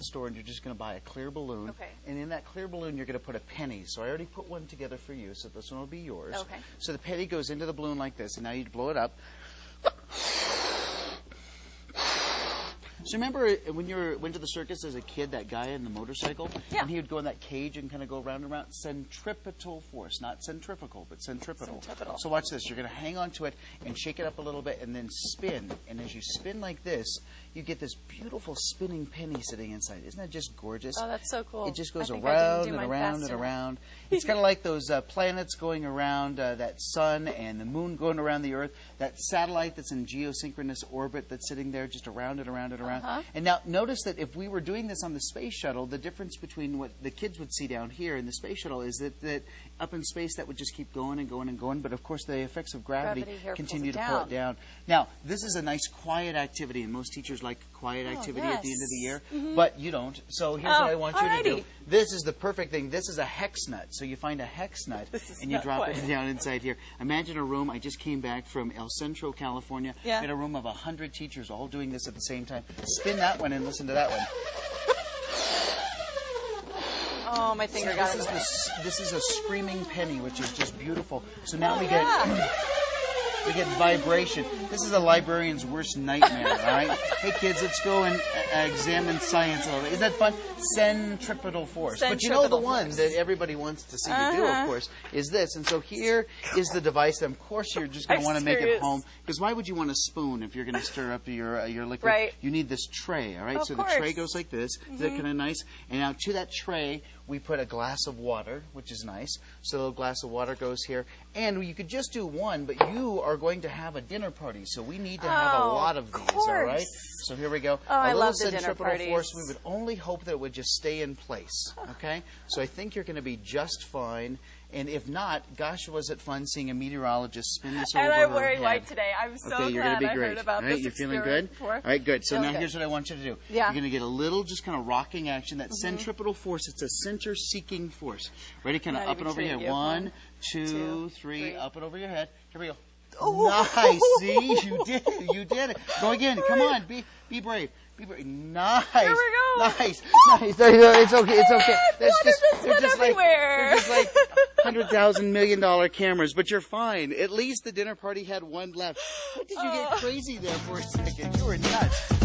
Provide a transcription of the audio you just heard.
the store and you're just going to buy a clear balloon. Okay. And in that clear balloon, you're going to put a penny. So I already put one together for you, so this one will be yours. Okay. So the penny goes into the balloon like this, and now you blow it up. So remember when you went to the circus as a kid, that guy in the motorcycle? Yeah. And he would go in that cage and kind of go round and round? Centripetal force, not centrifugal, but centripetal. Centripetal. So watch this. You're going to hang on to it and shake it up a little bit and then spin. And as you spin like this, you get this beautiful spinning penny sitting inside. Isn't that just gorgeous? Oh, that's so cool. It just goes I think around I and didn't do mine around fast and enough. around. It's kind of like those planets going around that sun and the moon going around the Earth, that satellite that's in geosynchronous orbit that's sitting there just around and around and around. And now notice that if we were doing this on the space shuttle, the difference between what the kids would see down here in the space shuttle is that up in space that would just keep going and going and going. But of course the effects of gravity here continue to pulls it pull it down. Now, this is a nice quiet activity, and most teachers like quiet activity at the end of the year, but you don't. So here's what I want you to do. This is the perfect thing. This is a hex nut. So you find a hex nut and you drop it down inside here. Imagine a room. I just came back from El Centro, California. We had a room of 100 teachers all doing this at the same time. Spin that one and listen to that one. Oh, my finger got it. This is a screaming penny, which is just beautiful. So now we get vibration. This is a librarian's worst nightmare, all right? Hey, kids, let's go and examine science a little bit. Isn't that fun? Centripetal force. But you know the one that everybody wants to see you do, of course, is this. And so here is the device. And of course, you're just going to want to make it home. Because why would you want a spoon if you're going to stir up your liquid? Right. You need this tray, all right? So the tray goes like this. Is that kind of nice? And now to that tray, we put a glass of water, which is nice. So a little glass of water goes here. And you could just do one, but you are going to have a dinner party. So we need to have a lot of these, all right? So here we go. Oh, I love the dinner parties. Force, we would only hope that it would just stay in place, okay? So I think you're going to be just fine. And if not, gosh, was it fun seeing a meteorologist spin this over her head. And I'm wearing white today. I'm so you're gonna glad be I great. heard about all right, this you're feeling good? before. All right, good. So now good. here's what I want you to do. Yeah. You're going to get a little just kind of rocking action. That centripetal force, it's a center-seeking force. Ready? Kind of up and over your head. 1, 2, 3, up and over your head. Here we go. Oh. Nice. See? You did it. You did it. Go again. Come on. Be brave. Be brave. Nice. Here we go. Nice. Nice. There you go. It's okay. It's okay. They're just like $100,000 million cameras, but you're fine. At least the dinner party had one left. What did you get crazy there for a second? You were nuts.